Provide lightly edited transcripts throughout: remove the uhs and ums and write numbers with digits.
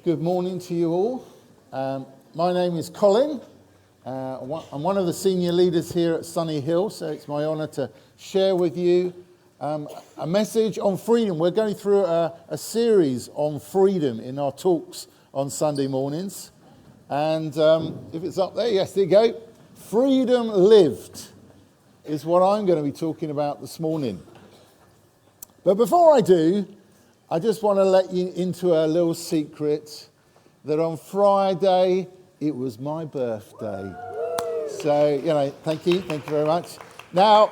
Good morning to you all. My name is Colin. I'm one of the senior leaders here at Sunny Hill, so it's my honour to share with you a message on freedom. We're going through a series on freedom in our talks on Sunday mornings. And if it's up there, yes, there you go. Freedom lived is what I'm going to be talking about this morning. But before I do, I just want to let you into a little secret that on Friday, it was my birthday. So, thank you very much. Now,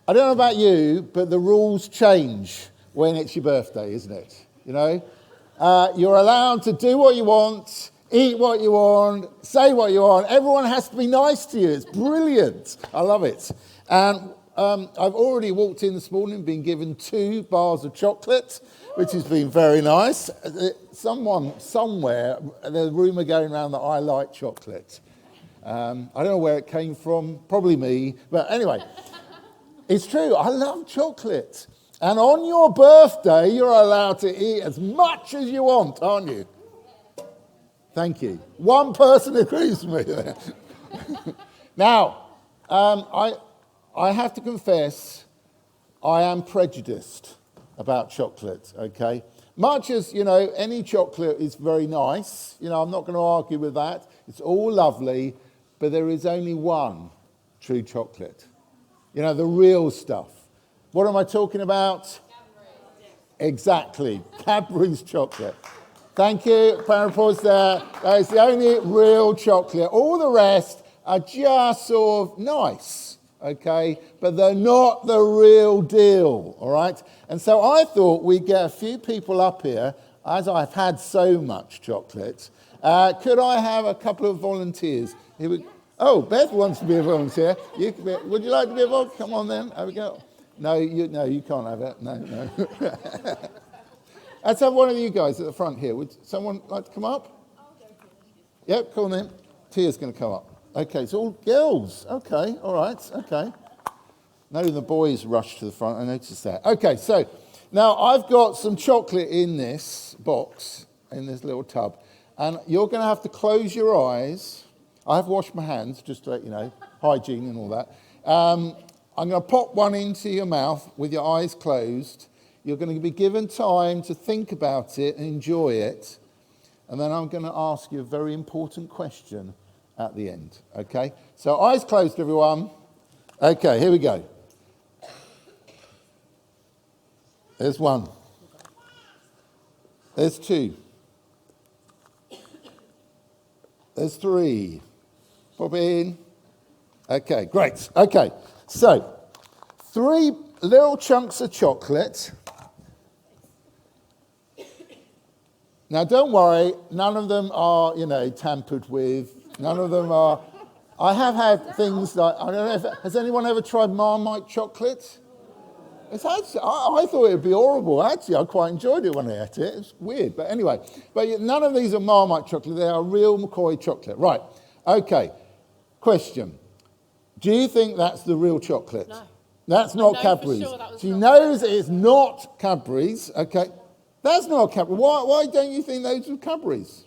I don't know about you, but the rules change when it's your birthday, isn't it? You're allowed to do what you want, eat what you want, say what you want. Everyone has to be nice to you. It's brilliant. I love it. And I've already walked in this morning, been given 2 bars of chocolate, which has been very nice. Someone, somewhere, there's a rumour going around that I like chocolate. I don't know where it came from, probably me. But anyway, it's true, I love chocolate. And on your birthday, you're allowed to eat as much as you want, aren't you? Thank you. One person agrees with me there. Now, I have to confess, I am prejudiced about chocolate, okay? Much as, any chocolate is very nice, I'm not going to argue with that. It's all lovely, but there is only one true chocolate. The real stuff. What am I talking about? Cadbury. Exactly, Cadbury's chocolate. Thank you, Parapause there. That is the only real chocolate. All the rest are just sort of nice. Okay, but they're not the real deal, all right? And so I thought we'd get a few people up here, as I've had so much chocolate. Could I have a couple of volunteers? Oh, Beth wants to be a volunteer. Would you like to be a volunteer? Come on then, there we go. No, you can't have it. No. Let's have one of you guys at the front here. Would someone like to come up? Yep, come on then. Tia's going to come up. Okay, it's all girls. Okay, all right, okay. No, the boys rush to the front, I noticed that. Okay, so now I've got some chocolate in this box, in this little tub, and you're going to have to close your eyes. I have washed my hands, just to let you know, hygiene and all that. I'm going to pop one into your mouth with your eyes closed. You're going to be given time to think about it and enjoy it, and then I'm going to ask you a very important question at the end, okay? So eyes closed, everyone. Okay, here we go. There's 1. There's 2. There's 3. Pop it in. Okay, great. Okay, so 3 little chunks of chocolate. Now, don't worry, none of them are, tampered with. None of them are. I have had things like, I don't know if, has anyone ever tried Marmite chocolate? It's actually, I thought it would be horrible. Actually, I quite enjoyed it when I ate it. It's weird, but anyway. But none of these are Marmite chocolate. They are real McCoy chocolate. Right, okay. Question. Do you think that's the real chocolate? No. That's not Cadbury's. Sure she knows it's not Cadbury's. Okay. That's not Cadbury's. Why don't you think those are Cadbury's?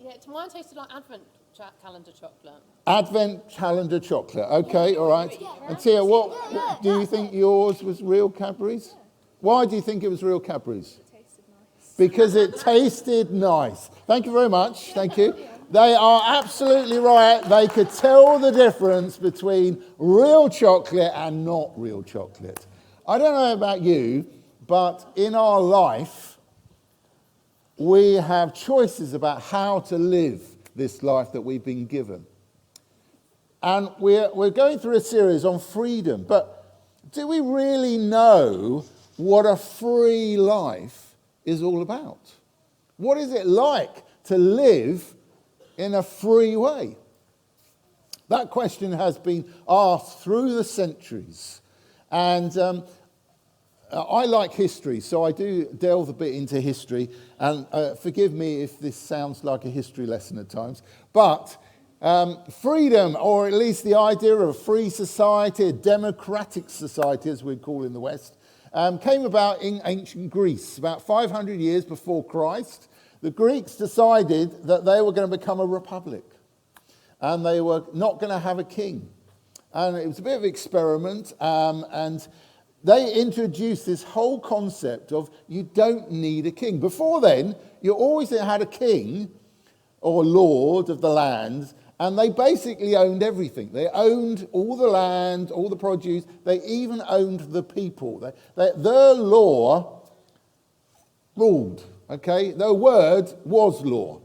Yeah, mine tasted like Advent calendar chocolate. Advent calendar chocolate. Okay, all right. And Tia, what do you think yours was real Cadbury's? Yeah. Why do you think it was real Cadbury's? It tasted nice. Because it tasted nice. Thank you very much. Thank you. They are absolutely right. They could tell the difference between real chocolate and not real chocolate. I don't know about you, but in our life, we have choices about how to live this life that we've been given. And we're going through a series on freedom, but do we really know what a free life is all about? What is it like to live in a free way? That question has been asked through the centuries. And I like history, so I do delve a bit into history, and forgive me if this sounds like a history lesson at times, but freedom, or at least the idea of a free society, a democratic society as we call in the West, came about in ancient Greece, about 500 years before Christ. The Greeks decided that they were going to become a republic, and they were not going to have a king. And it was a bit of an experiment, and they introduced this whole concept of you don't need a king. Before then, you always had a king or lord of the land, and they basically owned everything. They owned all the land, all the produce. They even owned the people. Their law ruled, okay? Their word was law.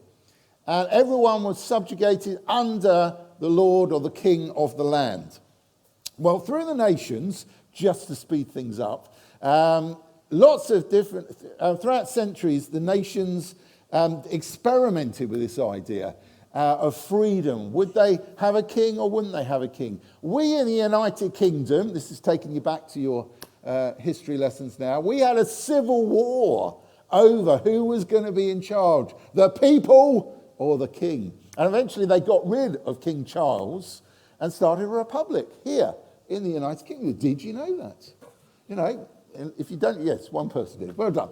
And everyone was subjugated under the lord or the king of the land. Well, through the nations, just to speed things up, lots of different, throughout centuries, the nations experimented with this idea of freedom. Would they have a king or wouldn't they have a king? We in the United Kingdom, this is taking you back to your history lessons now, we had a civil war over who was going to be in charge, the people or the king. And eventually they got rid of King Charles and started a republic here in the United Kingdom. Did you know that? You know, if you don't, yes, one person did. Well done.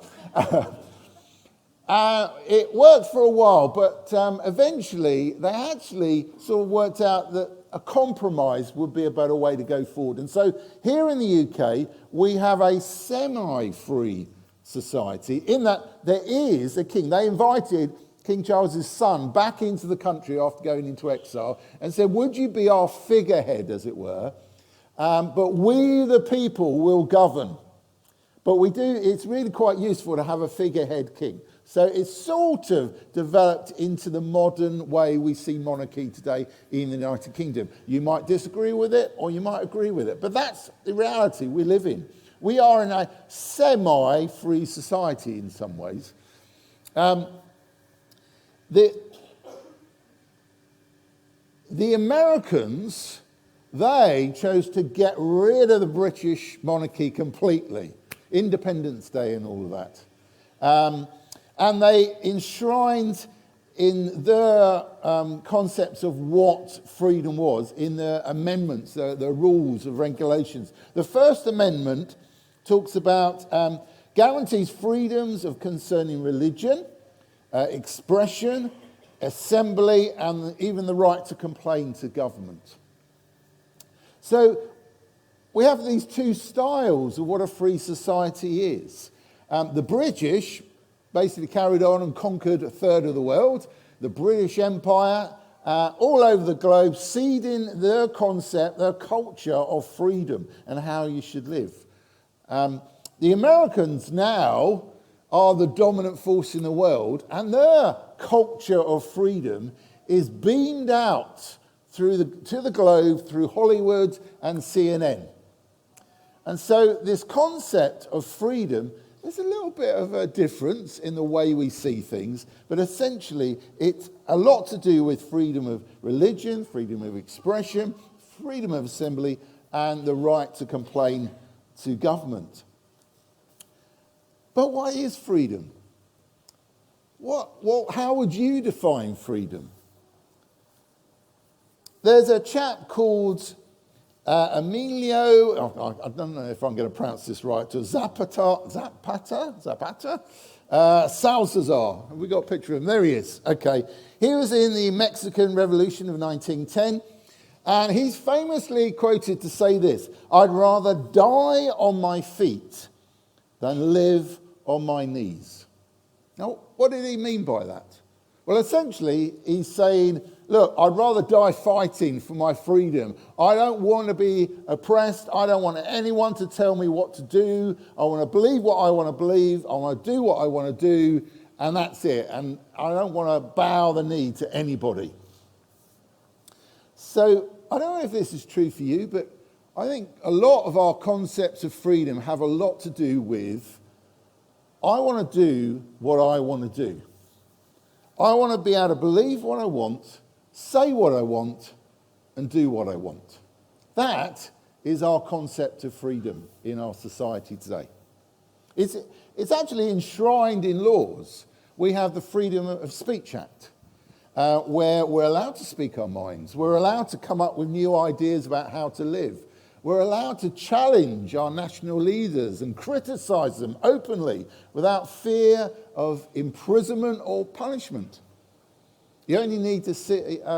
It worked for a while, but eventually they actually sort of worked out that a compromise would be a better way to go forward. And so here in the UK, we have a semi-free society in that there is a king. They invited King Charles's son back into the country after going into exile and said, would you be our figurehead, as it were? But we, the people, will govern. But it's really quite useful to have a figurehead king. So it's sort of developed into the modern way we see monarchy today in the United Kingdom. You might disagree with it or you might agree with it. But that's the reality we live in. We are in a semi-free society in some ways. The Americans, they chose to get rid of the British monarchy completely. Independence Day and all of that. And they enshrined in their concepts of what freedom was in the amendments, the rules of regulations. The First Amendment talks about guarantees freedoms of concerning religion, expression, assembly, and even the right to complain to government. So we have these two styles of what a free society is. The British basically carried on and conquered a third of the world. The British Empire, all over the globe, seeding their concept, their culture of freedom and how you should live. The Americans now are the dominant force in the world, and their culture of freedom is beamed out to the globe through Hollywood and CNN. And so this concept of freedom, there's a little bit of a difference in the way we see things, but essentially it's a lot to do with freedom of religion, freedom of expression, freedom of assembly, and the right to complain to government. But what is freedom? How would you define freedom? There's a chap called Emilio, I don't know if I'm going to pronounce this right, to Zapata, Salazar. Have we got a picture of him? There he is. Okay. He was in the Mexican Revolution of 1910, and he's famously quoted to say this: I'd rather die on my feet than live on my knees. Now, what did he mean by that? Well, essentially, he's saying, look, I'd rather die fighting for my freedom. I don't want to be oppressed. I don't want anyone to tell me what to do. I want to believe what I want to believe. I want to do what I want to do, and that's it. And I don't want to bow the knee to anybody. So I don't know if this is true for you, but I think a lot of our concepts of freedom have a lot to do with, I want to do what I want to do. I want to be able to believe what I want, say what I want, and do what I want. That is our concept of freedom in our society today. It's actually enshrined in laws. We have the Freedom of Speech Act, where we're allowed to speak our minds. We're allowed to come up with new ideas about how to live. We're allowed to challenge our national leaders and criticize them openly without fear of imprisonment or punishment. You only need to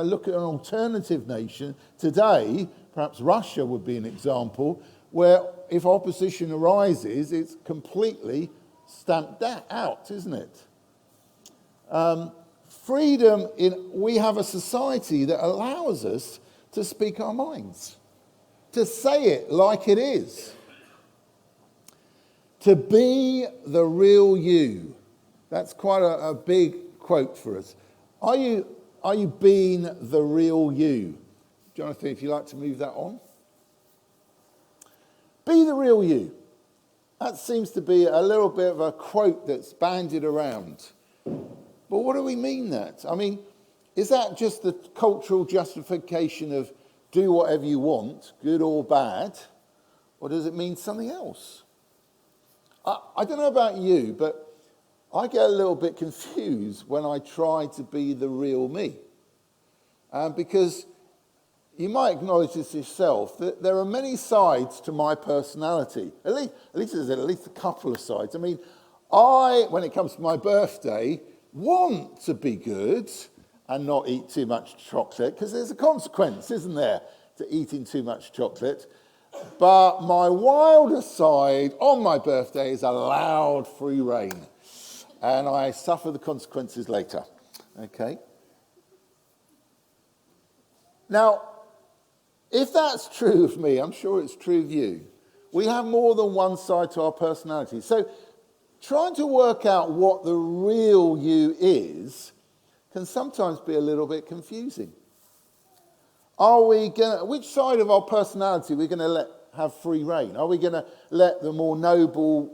look at an alternative nation today, perhaps Russia would be an example, where if opposition arises, it's completely stamped out, isn't it? We have a society that allows us to speak our minds, to say it like it is, to be the real you. That's quite a big quote for us. Are you being the real you? Jonathan, if you'd like to move that on. Be the real you. That seems to be a little bit of a quote that's bandied around. But what do we mean that? I mean, is that just the cultural justification of do whatever you want, good or bad? Or does it mean something else? I don't know about you, but I get a little bit confused when I try to be the real me. Because you might acknowledge this yourself, that there are many sides to my personality. At least there's at least a couple of sides. I mean, when it comes to my birthday, want to be good and not eat too much chocolate, because there's a consequence, isn't there, to eating too much chocolate. But my wilder side on my birthday is a loud free rein, and I suffer the consequences later. Okay? Now, if that's true of me, I'm sure it's true of you. We have more than one side to our personality. So trying to work out what the real you is can sometimes be a little bit confusing. Which side of our personality are we going to have free rein? Are we going to let the more noble,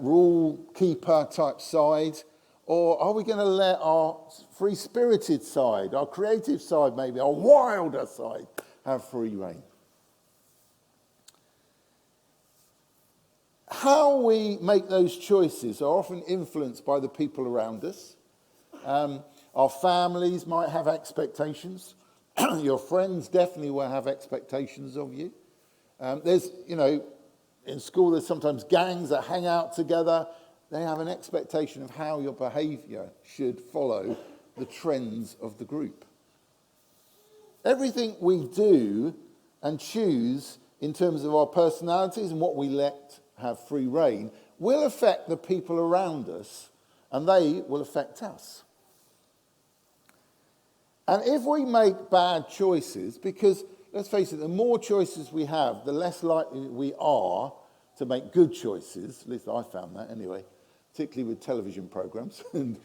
rule keeper type side? Or are we going to let our free-spirited side, our creative side maybe, our wilder side have free rein? How we make those choices are often influenced by the people around us. Our families might have expectations. Your friends definitely will have expectations of you. In school there's sometimes gangs that hang out together. They have an expectation of how your behavior should follow the trends of the group. Everything we do and choose in terms of our personalities and what we let have free rein will affect the people around us, and they will affect us. And if we make bad choices, because let's face it, the more choices we have, the less likely we are to make good choices. At least I found that anyway, particularly with television programs and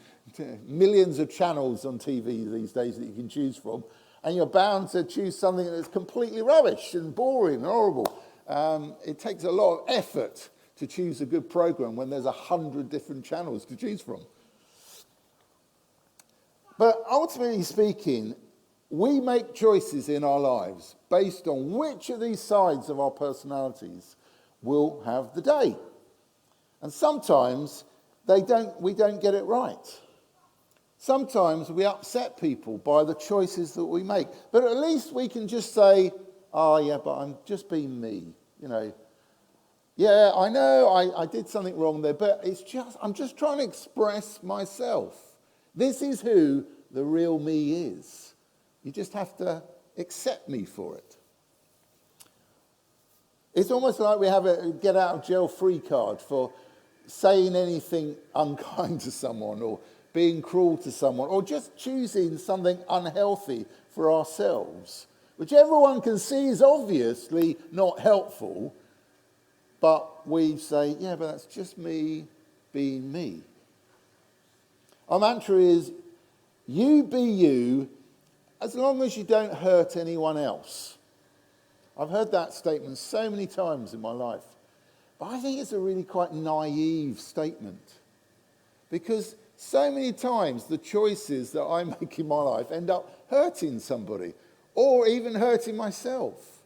millions of channels on TV these days that you can choose from, and you're bound to choose something that's completely rubbish and boring and horrible. It takes a lot of effort to choose a good program when there's 100 different channels to choose from. But ultimately speaking, we make choices in our lives based on which of these sides of our personalities will have the day. And sometimes we don't get it right. Sometimes we upset people by the choices that we make. But at least we can just say, oh yeah, but I'm just being me, Yeah, I know I did something wrong there, but I'm just trying to express myself. This is who the real me is. You just have to accept me for it. It's almost like we have a get out of jail free card for saying anything unkind to someone or being cruel to someone or just choosing something unhealthy for ourselves, which everyone can see is obviously not helpful, but we say, yeah, but that's just me being me. Our mantra is, you be you as long as you don't hurt anyone else. I've heard that statement so many times in my life. But I think it's a really quite naive statement. Because so many times the choices that I make in my life end up hurting somebody or even hurting myself.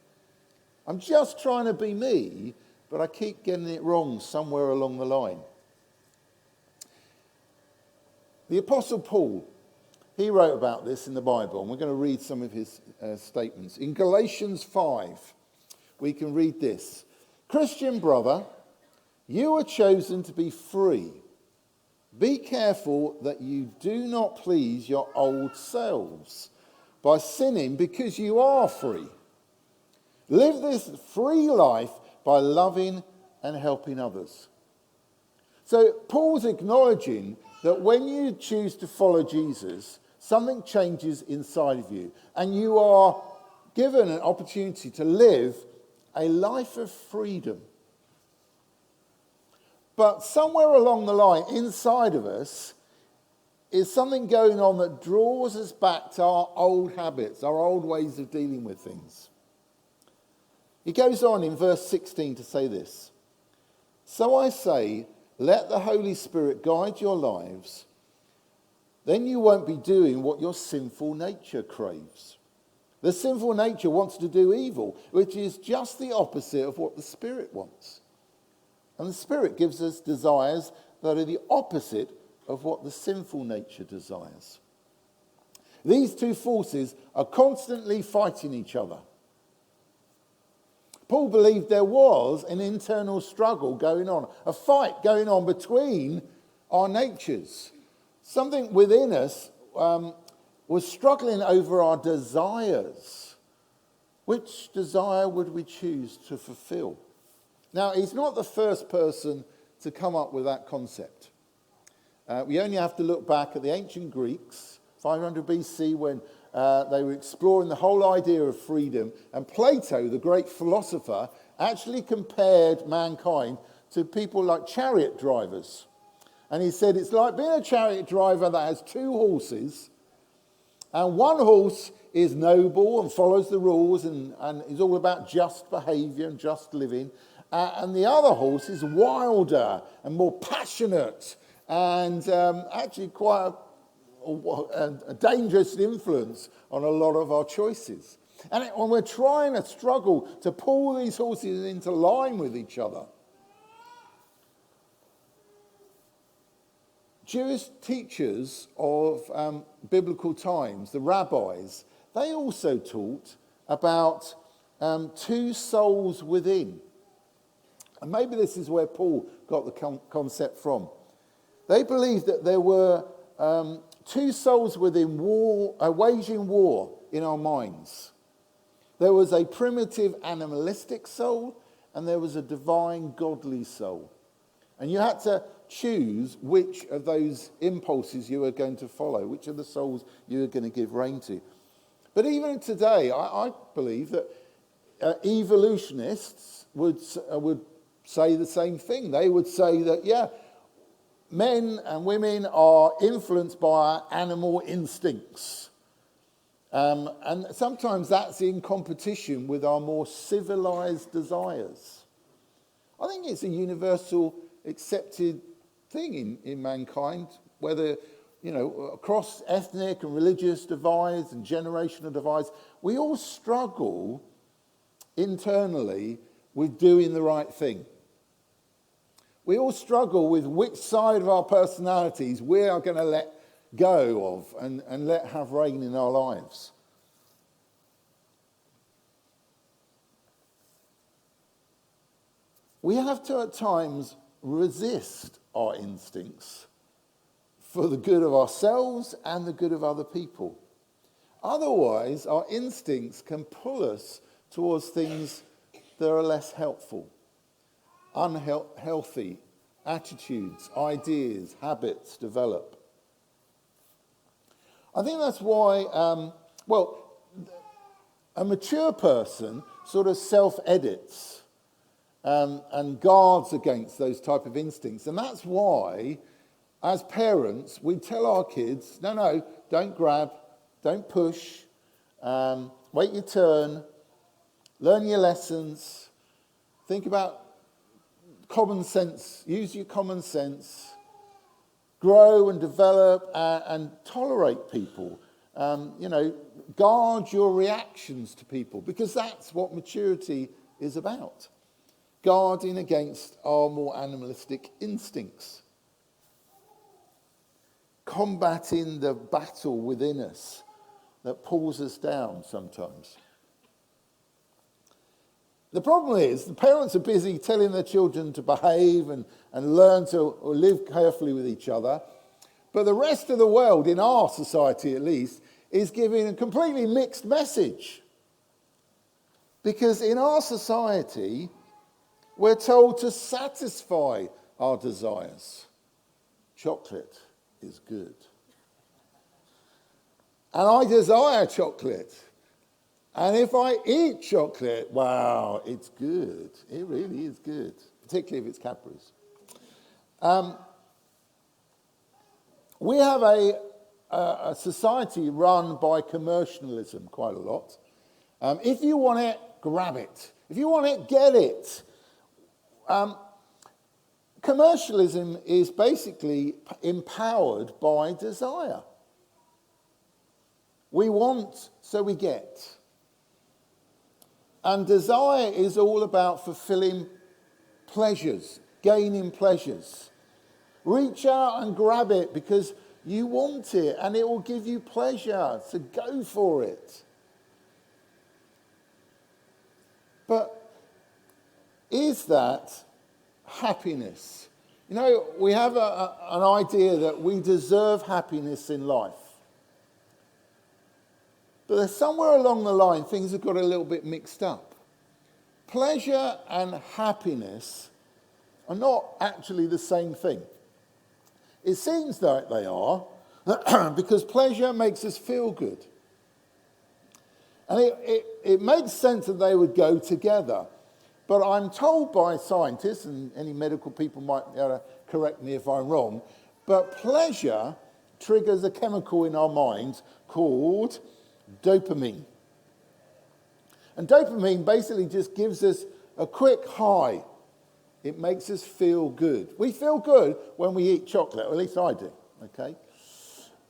I'm just trying to be me, but I keep getting it wrong somewhere along the line. The Apostle Poole, he wrote about this in the Bible, and we're going to read some of his statements. In Galatians 5, we can read this. Christian brother, you are chosen to be free. Be careful that you do not please your old selves by sinning because you are free. Live this free life by loving and helping others. So Paul's acknowledging that when you choose to follow Jesus, something changes inside of you, and you are given an opportunity to live a life of freedom. But somewhere along the line, inside of us, is something going on that draws us back to our old habits, our old ways of dealing with things. He goes on in verse 16 to say this. So I say, let the Holy Spirit guide your lives. Then you won't be doing what your sinful nature craves. The sinful nature wants to do evil, which is just the opposite of what the Spirit wants. And the Spirit gives us desires that are the opposite of what the sinful nature desires. These two forces are constantly fighting each other. Paul believed there was an internal struggle going on, a fight going on between our natures. Something within us was struggling over our desires. Which desire would we choose to fulfill? Now, he's not the first person to come up with that concept. We only have to look back at the ancient Greeks, 500 BC, when they were exploring the whole idea of freedom. And Plato, the great philosopher, actually compared mankind to people like chariot drivers. And he said it's like being a chariot driver that has two horses. And one horse is noble and follows the rules and is all about just behavior and just living. And the other horse is wilder and more passionate and actually quite a dangerous influence on a lot of our choices. And when we're trying to struggle to pull these horses into line with each other, Jewish teachers of biblical times, the rabbis, they also taught about two souls within. And maybe this is where Paul got the concept from. They believed that there were two souls within waging war in our minds. There was a primitive animalistic soul and there was a divine godly soul. And you had to choose which of those impulses you were going to follow, which of the souls you were going to give rein to. But even today, I believe that evolutionists would say the same thing. They would say that, yeah, men and women are influenced by our animal instincts. And sometimes that's in competition with our more civilized desires. I think it's a universal accepted thing in mankind, whether, across ethnic and religious divides and generational divides, we all struggle internally with doing the right thing. We all struggle with which side of our personalities we are going to let go of and let have reign in our lives. We have to at times resist our instincts for the good of ourselves and the good of other people. Otherwise, our instincts can pull us towards things that are less helpful, unhealthy attitudes, ideas, habits develop. I think that's why, a mature person sort of self-edits and guards against those type of instincts. And that's why, as parents, we tell our kids, no, don't grab, don't push, wait your turn, learn your lessons, think about common sense, use your common sense, grow and develop and tolerate people. Guard your reactions to people, because that's what maturity is about. Guarding against our more animalistic instincts. Combating the battle within us that pulls us down sometimes. The problem is the parents are busy telling their children to behave and learn to or live carefully with each other. But the rest of the world, in our society at least, is giving a completely mixed message. Because in our society, we're told to satisfy our desires. Chocolate is good. And I desire chocolate. And if I eat chocolate, wow, it's good. It really is good, particularly if it's Cadbury's. We have a society run by commercialism quite a lot. If you want it, grab it. If you want it, get it. Commercialism is basically empowered by desire. We want, so we get. And desire is all about fulfilling pleasures, gaining pleasures. Reach out and grab it because you want it and it will give you pleasure, so go for it. But is that happiness? You know, we have an idea that we deserve happiness in life. But there's somewhere along the line, things have got a little bit mixed up. Pleasure and happiness are not actually the same thing. It seems that they are, because pleasure makes us feel good. And it makes sense that they would go together. But I'm told by scientists, and any medical people might be able to correct me if I'm wrong, but pleasure triggers a chemical in our minds called dopamine. And dopamine basically just gives us a quick high. It makes us feel good. We feel good when we eat chocolate, or at least I do, okay?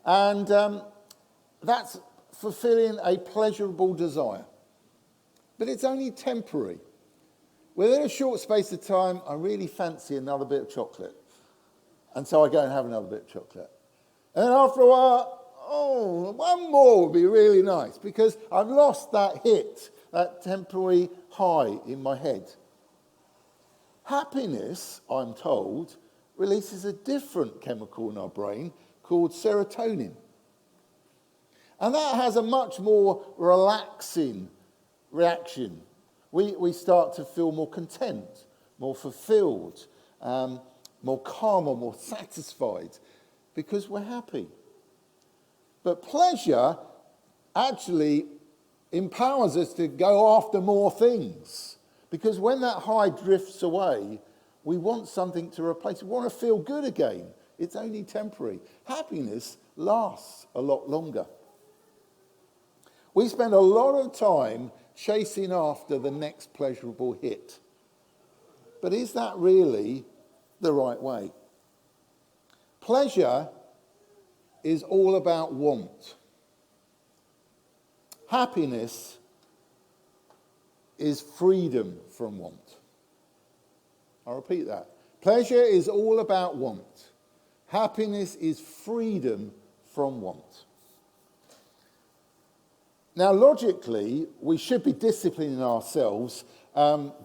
And that's fulfilling a pleasurable desire. But it's only temporary. Within a short space of time, I really fancy another bit of chocolate. And so I go and have another bit of chocolate. And then after a while, one more would be really nice because I've lost that hit, that temporary high in my head. Happiness, I'm told, releases a different chemical in our brain called serotonin. And that has a much more relaxing reaction. We start to feel more content, more fulfilled, more calm or more satisfied because we're happy. But pleasure actually empowers us to go after more things. Because when that high drifts away, we want something to replace it. We want to feel good again. It's only temporary. Happiness lasts a lot longer. We spend a lot of time chasing after the next pleasurable hit. But is that really the right way? Pleasure is all about want. Happiness is freedom from want. I'll repeat that. Pleasure is all about want. Happiness is freedom from want. Now, logically, we should be disciplining ourselves,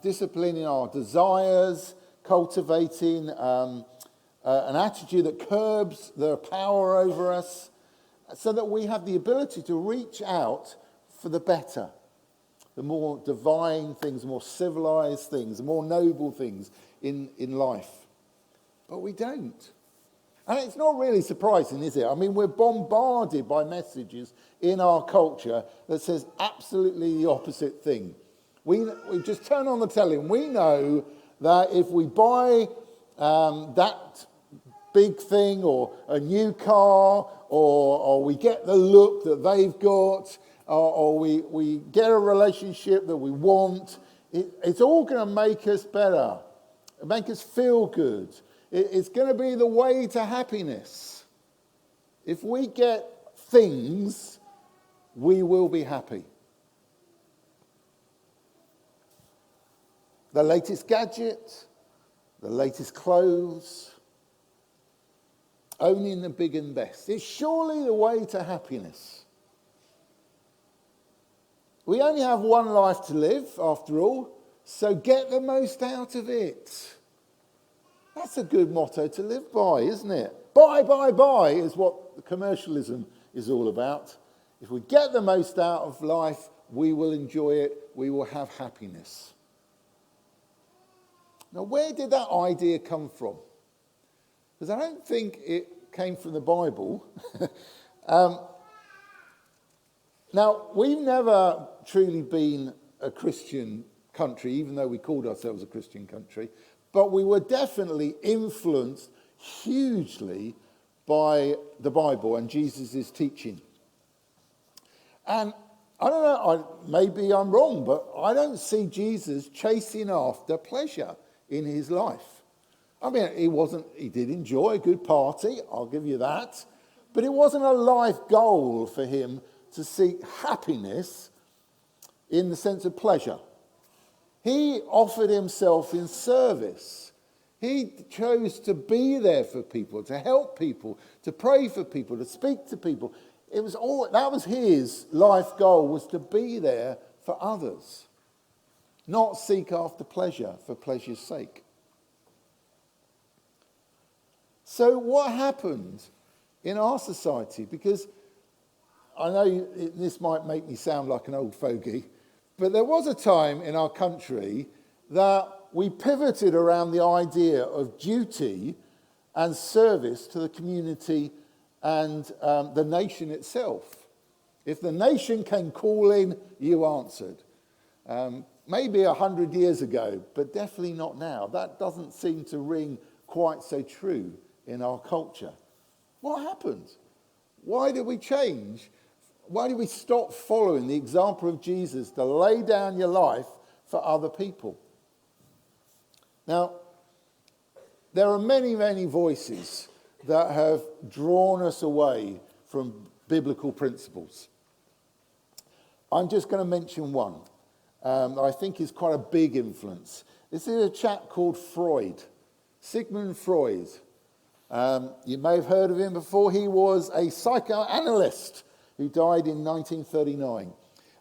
disciplining our desires, cultivating an attitude that curbs their power over us, so that we have the ability to reach out for the better, the more divine things, the more civilized things, the more noble things in life. But we don't. And it's not really surprising, is it? I mean, we're bombarded by messages in our culture that says absolutely the opposite thing. We just turn on the telly and we know that if we buy that big thing or a new car or we get the look that they've got or we get a relationship that we want, it's all going to make us better, make us feel good. It's going to be the way to happiness. If we get things, we will be happy. The latest gadget, the latest clothes, owning the big and best. It's surely the way to happiness. We only have one life to live, after all, So get the most out of it. That's a good motto to live by, isn't it? Buy is what commercialism is all about. If we get the most out of life, we will enjoy it, we will have happiness. Now, where did that idea come from? Because I don't think it came from the Bible. Now, we've never truly been a Christian country, even though we called ourselves a Christian country, but we were definitely influenced hugely by the Bible and Jesus' teaching. And I don't know, maybe I'm wrong, but I don't see Jesus chasing after pleasure in his life. I mean, he did enjoy a good party, I'll give you that, but it wasn't a life goal for him to seek happiness in the sense of pleasure. He offered himself in service. He chose to be there for people, to help people, to pray for people, to speak to people. That was his life goal, was to be there for others, not seek after pleasure for pleasure's sake. So what happened in our society? Because I know this might make me sound like an old fogey, but there was a time in our country that we pivoted around the idea of duty and service to the community and the nation itself. If the nation came calling, you answered. Maybe 100 years ago, but definitely not now. That doesn't seem to ring quite so true in our culture. What happened? Why did we change? Why did we stop following the example of Jesus to lay down your life for other people? Now, there are many, many voices that have drawn us away from biblical principles. I'm just going to mention one. I think is quite a big influence. This is a chap called Freud, Sigmund Freud. You may have heard of him before. He was a psychoanalyst who died in 1939.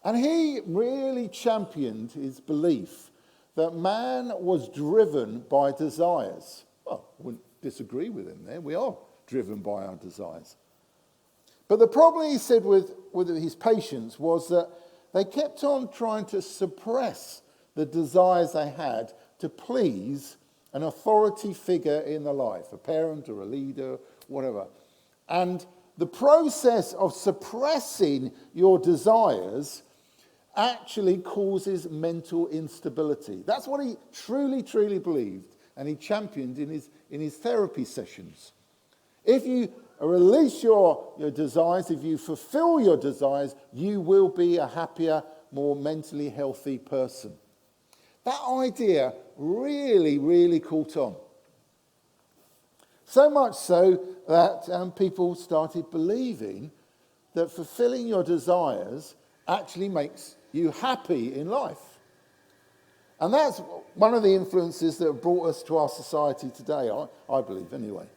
And he really championed his belief that man was driven by desires. Well, I wouldn't disagree with him there. We are driven by our desires. But the problem, he said, with his patients was that they kept on trying to suppress the desires they had to please an authority figure in their life, a parent or a leader, whatever. And the process of suppressing your desires actually causes mental instability. That's what he truly, truly believed, and he championed in his therapy sessions. If you release your desires, if you fulfill your desires, you will be a happier, more mentally healthy person. That idea really, really caught on. So much so that people started believing that fulfilling your desires actually makes you happy in life. And that's one of the influences that have brought us to our society today, I believe anyway.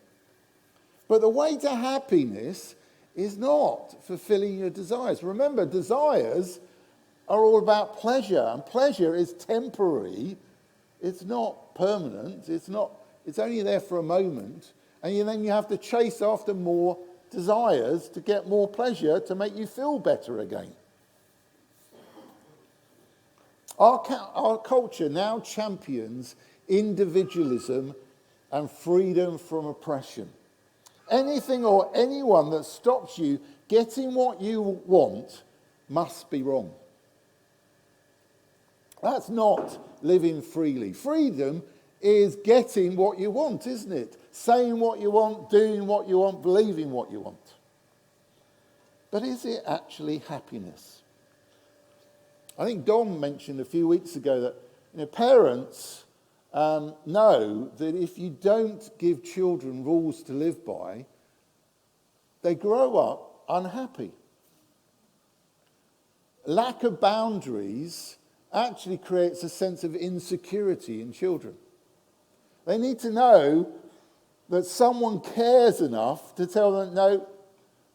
But the way to happiness is not fulfilling your desires. Remember, desires are all about pleasure, and pleasure is temporary. It's not permanent. It's only there for a moment. And then you have to chase after more desires to get more pleasure to make you feel better again. Our culture now champions individualism and freedom from oppression. Anything or anyone that stops you getting what you want must be wrong. That's not living freely. Freedom is getting what you want, isn't it? Saying what you want, doing what you want, believing what you want. But is it actually happiness? I think Don mentioned a few weeks ago that parents know that if you don't give children rules to live by, they grow up unhappy. Lack of boundaries actually creates a sense of insecurity in children. They need to know that someone cares enough to tell them, no,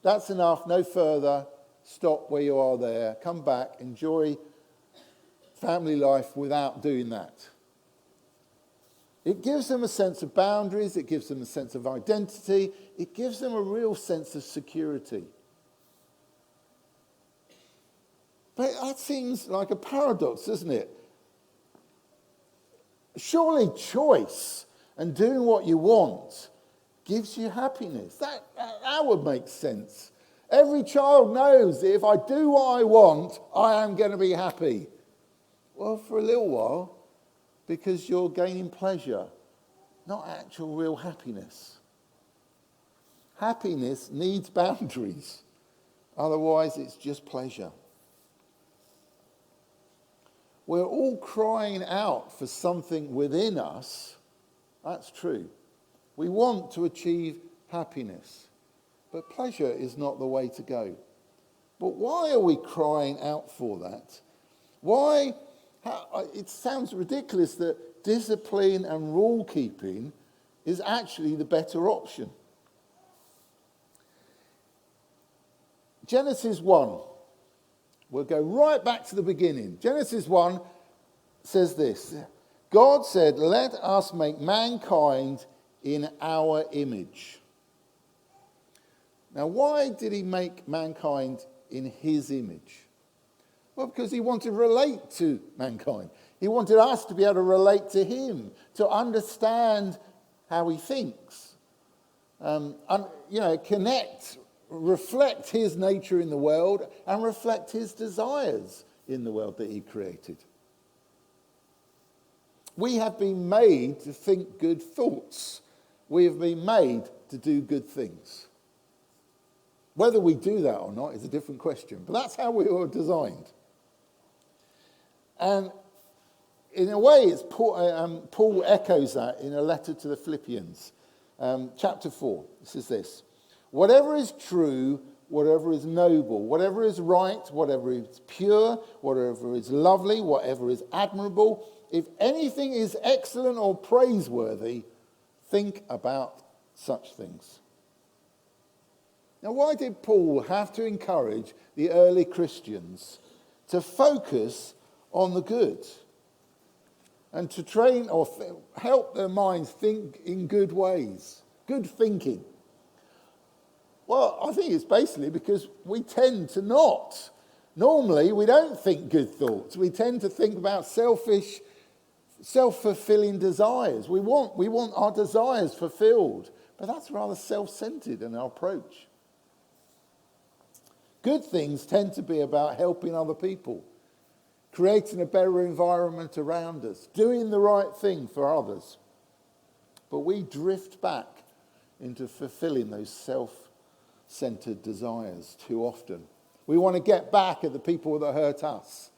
that's enough, no further, stop where you are there, come back, enjoy family life without doing that. It gives them a sense of boundaries. It gives them a sense of identity. It gives them a real sense of security. But that seems like a paradox, doesn't it? Surely choice and doing what you want gives you happiness. That would make sense. Every child knows that if I do what I want, I am going to be happy. Well, for a little while, because you're gaining pleasure, not actual real happiness. Happiness needs boundaries. Otherwise, it's just pleasure. We're all crying out for something within us. That's true. We want to achieve happiness. But pleasure is not the way to go. But why are we crying out for that? Why? It sounds ridiculous that discipline and rule keeping is actually the better option. Genesis 1. We'll go right back to the beginning. Genesis 1 says this. God said, let us make mankind in our image. Now, why did he make mankind in his image? Well, because he wanted to relate to mankind. He wanted us to be able to relate to him, to understand how he thinks, connect, reflect his nature in the world and reflect his desires in the world that he created. We have been made to think good thoughts. We have been made to do good things. Whether we do that or not is a different question, but that's how we were designed. And in a way, Paul echoes that in a letter to the Philippians, chapter 4. It says this. Whatever is true, whatever is noble, whatever is right, whatever is pure, whatever is lovely, whatever is admirable, if anything is excellent or praiseworthy, think about such things. Now, why did Paul have to encourage the early Christians to focus on the good and to train or help their minds think in good ways, good thinking? Well, I think it's basically because we tend to not. Normally, we don't think good thoughts. We tend to think about selfish, self-fulfilling desires. We want our desires fulfilled, but that's rather self-centered in our approach. Good things tend to be about helping other people, creating a better environment around us, doing the right thing for others. But we drift back into fulfilling those self-centered desires too often. We want to get back at the people that hurt us.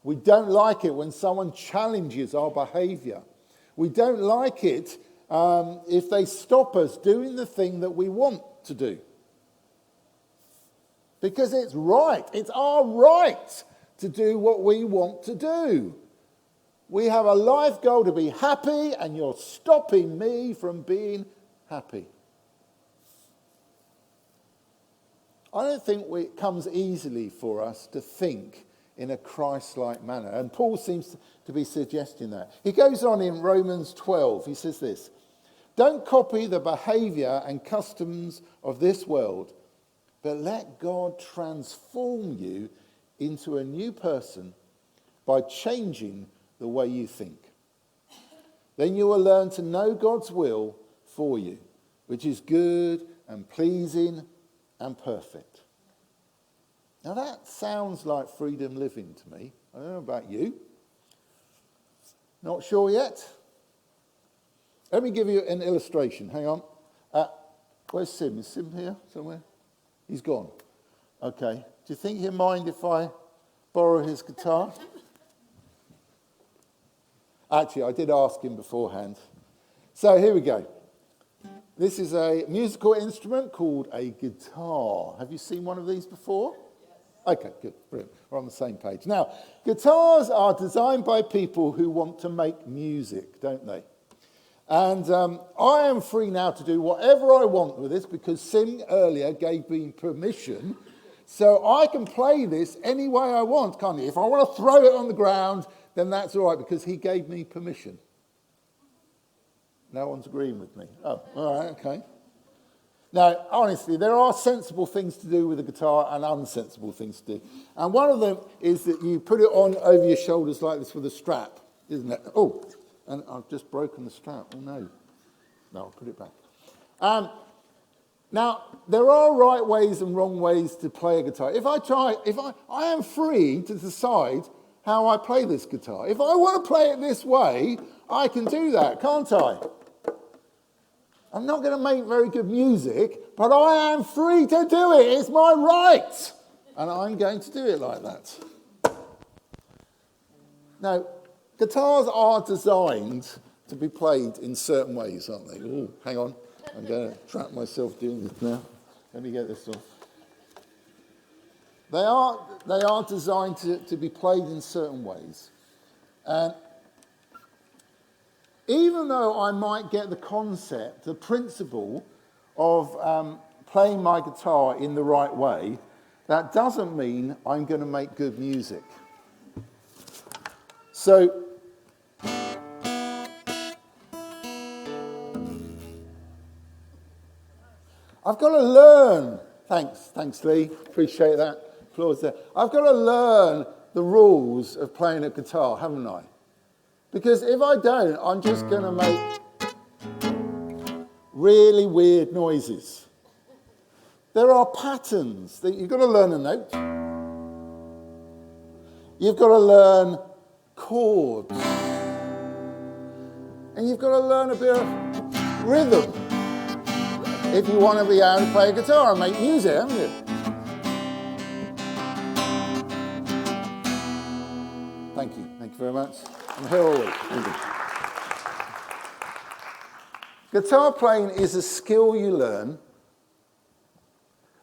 We don't like it when someone challenges our behavior. We don't like it if they stop us doing the thing that we want to do. Because it's right. It's our right to do what we want to do. We have a life goal to be happy, and you're stopping me from being happy. I don't think it comes easily for us to think in a Christ-like manner. And Paul seems to be suggesting that. He goes on in Romans 12. He says this. Don't copy the behavior and customs of this world, but let God transform you into a new person by changing the way you think. Then you will learn to know God's will for you, which is good and pleasing and perfect. Now that sounds like freedom living to me. I don't know about you. Not sure yet? Let me give you an illustration. Hang on. Where's Sim? Is Sim here somewhere? He's gone. Okay. Do you think he'll mind if I borrow his guitar? Actually, I did ask him beforehand. So here we go. This is a musical instrument called a guitar. Have you seen one of these before? Yes. Okay, good. Brilliant. We're on the same page. Now, guitars are designed by people who want to make music, don't they? And I am free now to do whatever I want with this because Sim earlier gave me permission. So I can play this any way I want, can't I? If I want to throw it on the ground, then that's all right because he gave me permission. No one's agreeing with me. Oh, all right, okay. Now, honestly, there are sensible things to do with the guitar and unsensible things to do. And one of them is that you put it on over your shoulders like this with a strap, isn't it? Oh, and I've just broken the strap. Oh, no. No, I'll put it back. Now, there are right ways and wrong ways to play a guitar. I am free to decide how I play this guitar. If I want to play it this way, I can do that, can't I? I'm not going to make very good music, but I am free to do it. It's my right. And I'm going to do it like that. Now, guitars are designed to be played in certain ways, aren't they? Ooh, hang on. I'm going to trap myself doing this now. Let me get this off. They are designed to be played in certain ways. And even though I might get the concept, the principle of playing my guitar in the right way, that doesn't mean I'm going to make good music. So, I've got to learn. Thanks, Lee. Appreciate that. Applause there. I've got to learn the rules of playing a guitar, haven't I? Because if I don't, I'm just going to make really weird noises. There are patterns that you've got to learn a note. You've got to learn chords. And you've got to learn a bit of rhythm if you want to be able to play a guitar and make music, haven't you? Thank you. Thank you very much. I'm here all week. Thank you. Guitar playing is a skill you learn,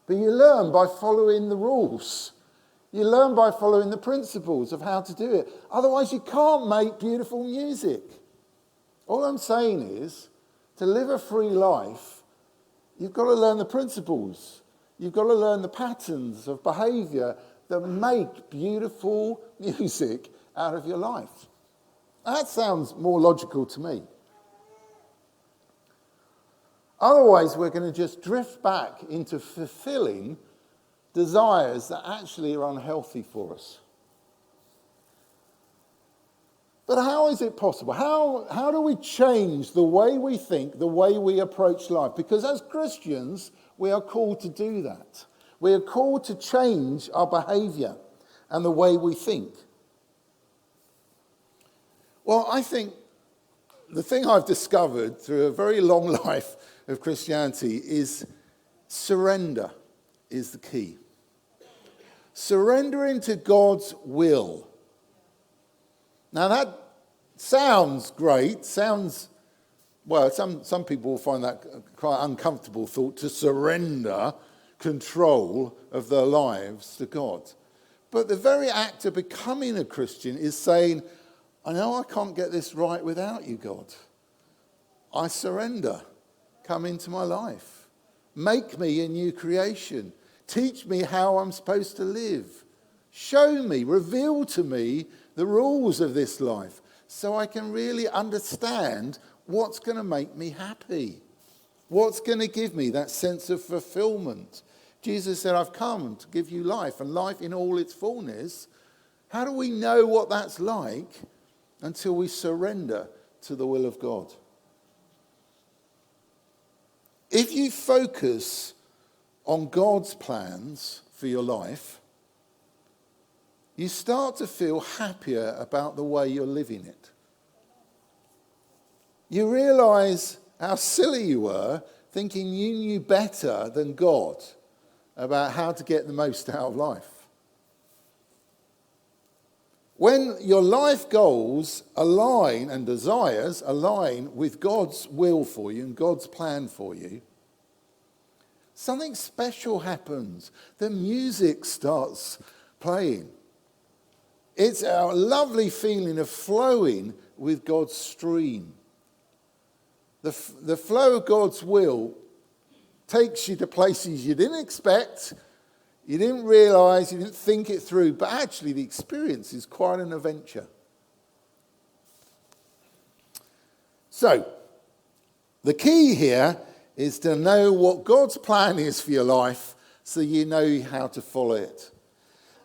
but you learn by following the rules. You learn by following the principles of how to do it. Otherwise, you can't make beautiful music. All I'm saying is, to live a free life, you've got to learn the principles. You've got to learn the patterns of behaviour that make beautiful music out of your life. That sounds more logical to me. Otherwise, we're going to just drift back into fulfilling desires that actually are unhealthy for us. But how is it possible? How do we change the way we think, the way we approach life? Because as Christians, we are called to do that. We are called to change our behaviour and the way we think. Well, I think the thing I've discovered through a very long life of Christianity is surrender is the key. Surrendering to God's will. Now that sounds great, some people will find that quite uncomfortable thought, to surrender control of their lives to God. But the very act of becoming a Christian is saying, I know I can't get this right without you, God. I surrender. Come into my life. Make me a new creation. Teach me how I'm supposed to live. Show me, reveal to me the rules of this life so I can really understand what's going to make me happy. What's going to give me that sense of fulfillment. Jesus said, I've come to give you life, and life in all its fullness. How do we know what that's like until we surrender to the will of God? If you focus on God's plans for your life, you start to feel happier about the way you're living it. You realise how silly you were thinking you knew better than God about how to get the most out of life. When your life goals align and desires align with God's will for you and God's plan for you, something special happens. The music starts playing. It's a lovely feeling of flowing with God's stream. The flow of God's will takes you to places you didn't expect, you didn't realise, you didn't think it through, but actually the experience is quite an adventure. So, the key here is to know what God's plan is for your life so you know how to follow it.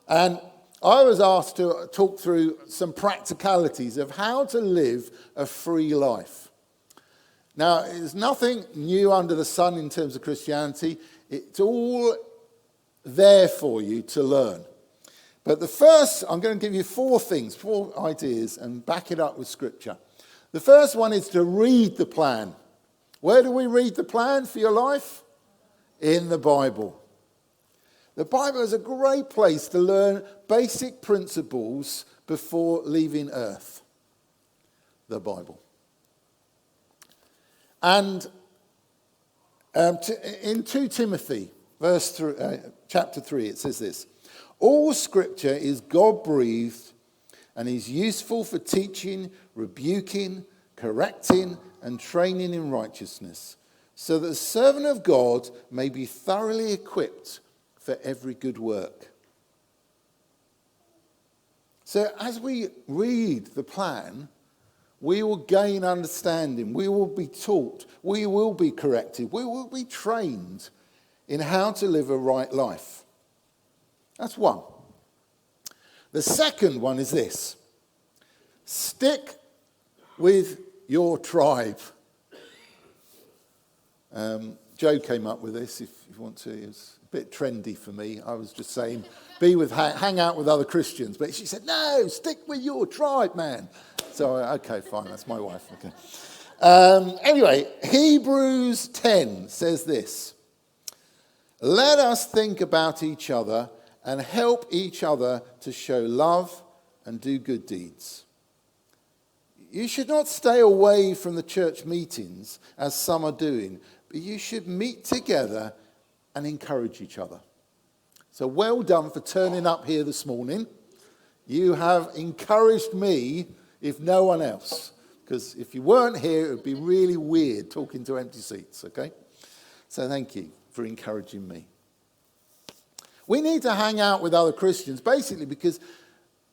And I was asked to talk through some practicalities of how to live a free life. Now, there's nothing new under the sun in terms of Christianity. It's all there for you to learn. But the first, I'm going to give you 4 things, 4 ideas, and back it up with Scripture. The first one is to read the plan. Where do we read the plan for your life? In the Bible. The Bible is a great place to learn basic principles before leaving earth. The Bible. And in 2 Timothy, chapter 3, it says this: all Scripture is God-breathed and is useful for teaching, rebuking, correcting, and training in righteousness, so that the servant of God may be thoroughly equipped for every good work. So as we read the plan, we will gain understanding, we will be taught, we will be corrected, we will be trained in how to live a right life. That's one. The second one is this: stick with your tribe. Joe came up with this, if you want to. It was a bit trendy for me. I was just saying, hang out with other Christians. But she said, no, stick with your tribe, man. So, okay, fine, that's my wife. Okay. Anyway, Hebrews 10 says this: let us think about each other and help each other to show love and do good deeds. You should not stay away from the church meetings as some are doing, but you should meet together and encourage each other. So well done for turning up here this morning. You have encouraged me, if no one else. Because if you weren't here, it would be really weird talking to empty seats, okay? So thank you for encouraging me. We need to hang out with other Christians, basically because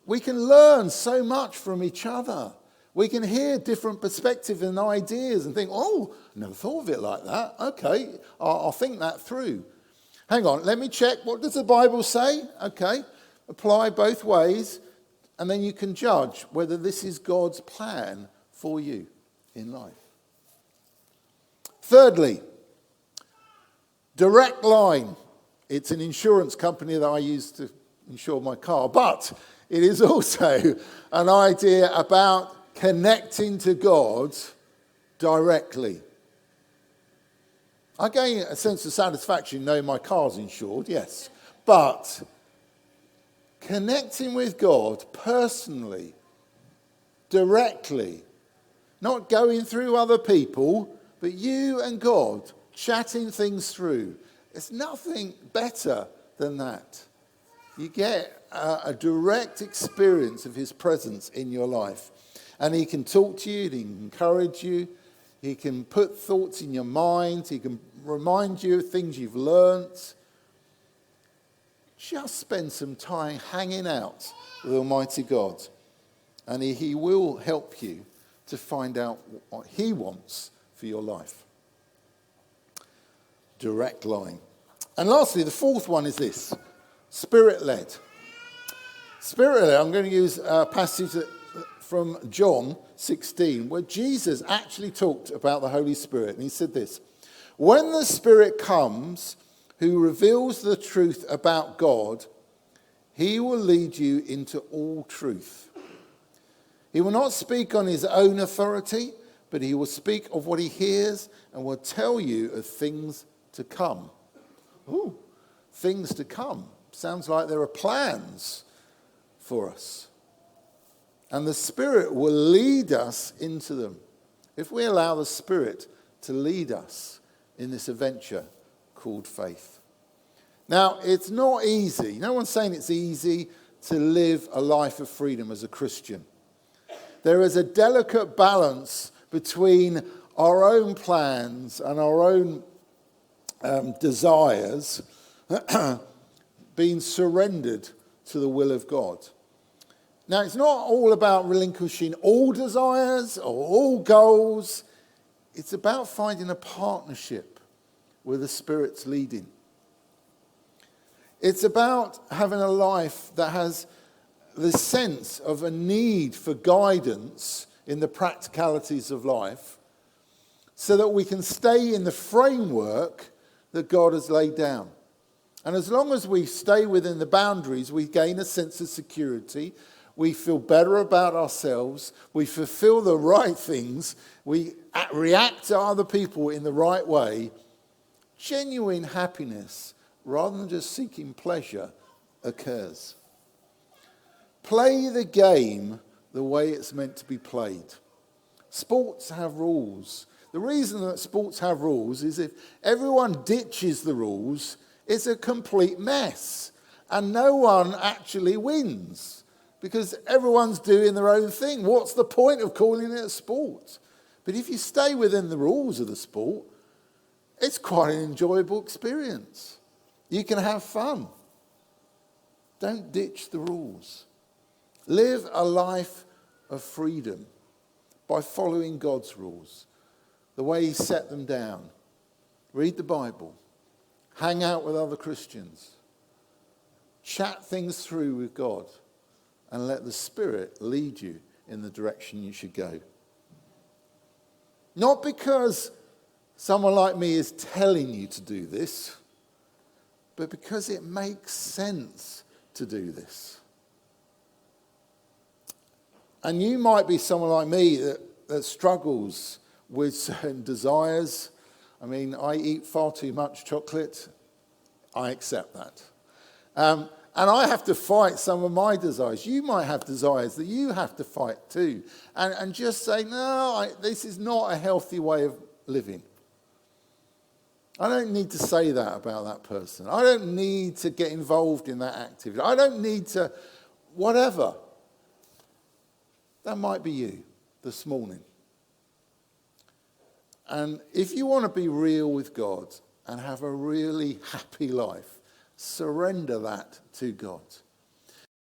we can learn so much from each other. We can hear different perspectives and ideas and think, oh, I never thought of it like that. Okay, I'll think that through. Hang on, let me check. What does the Bible say? Okay, apply both ways, and then you can judge whether this is God's plan for you in life. Thirdly, Direct Line. It's an insurance company that I use to insure my car, but it is also an idea about connecting to God directly. I gain a sense of satisfaction knowing my car's insured, yes. But connecting with God personally, directly, not going through other people, but you and God chatting things through. There's nothing better than that. You get a direct experience of his presence in your life. And he can talk to you, he can encourage you, he can put thoughts in your mind, he can remind you of things you've learnt. Just spend some time hanging out with Almighty God, and he will help you to find out what he wants for your life. Direct Line. And lastly, the fourth one is this: Spirit-led. Spirit-led, I'm going to use a passage from John 16, where Jesus actually talked about the Holy Spirit. And he said this: when the Spirit comes, who reveals the truth about God, he will lead you into all truth. He will not speak on his own authority, but he will speak of what he hears and will tell you of things to come. Ooh, things to come. Sounds like there are plans for us. And the Spirit will lead us into them if we allow the Spirit to lead us in this adventure called faith. Now, it's not easy. No one's saying it's easy to live a life of freedom as a Christian. There is a delicate balance between our own plans and our own desires being surrendered to the will of God. Now, it's not all about relinquishing all desires or all goals. It's about finding a partnership where the Spirit's leading. It's about having a life that has the sense of a need for guidance in the practicalities of life so that we can stay in the framework that God has laid down. And as long as we stay within the boundaries, we gain a sense of security. We feel better about ourselves. We fulfill the right things. We react to other people in the right way. Genuine happiness, rather than just seeking pleasure, occurs. Play the game the way it's meant to be played. Sports have rules. The reason that sports have rules is if everyone ditches the rules, it's a complete mess. And no one actually wins because everyone's doing their own thing. What's the point of calling it a sport? But if you stay within the rules of the sport, it's quite an enjoyable experience. You can have fun. Don't ditch the rules. Live a life of freedom by following God's rules, the way He set them down. Read the Bible. Hang out with other Christians. Chat things through with God. And let the Spirit lead you in the direction you should go. Not because someone like me is telling you to do this, but because it makes sense to do this. And you might be someone like me that struggles with certain desires. I mean, I eat far too much chocolate. I accept that. And I have to fight some of my desires. You might have desires that you have to fight too. And just say, no, this is not a healthy way of living. I don't need to say that about that person. I don't need to get involved in that activity. I don't need to, whatever. That might be you this morning. And if you want to be real with God and have a really happy life, surrender that to God.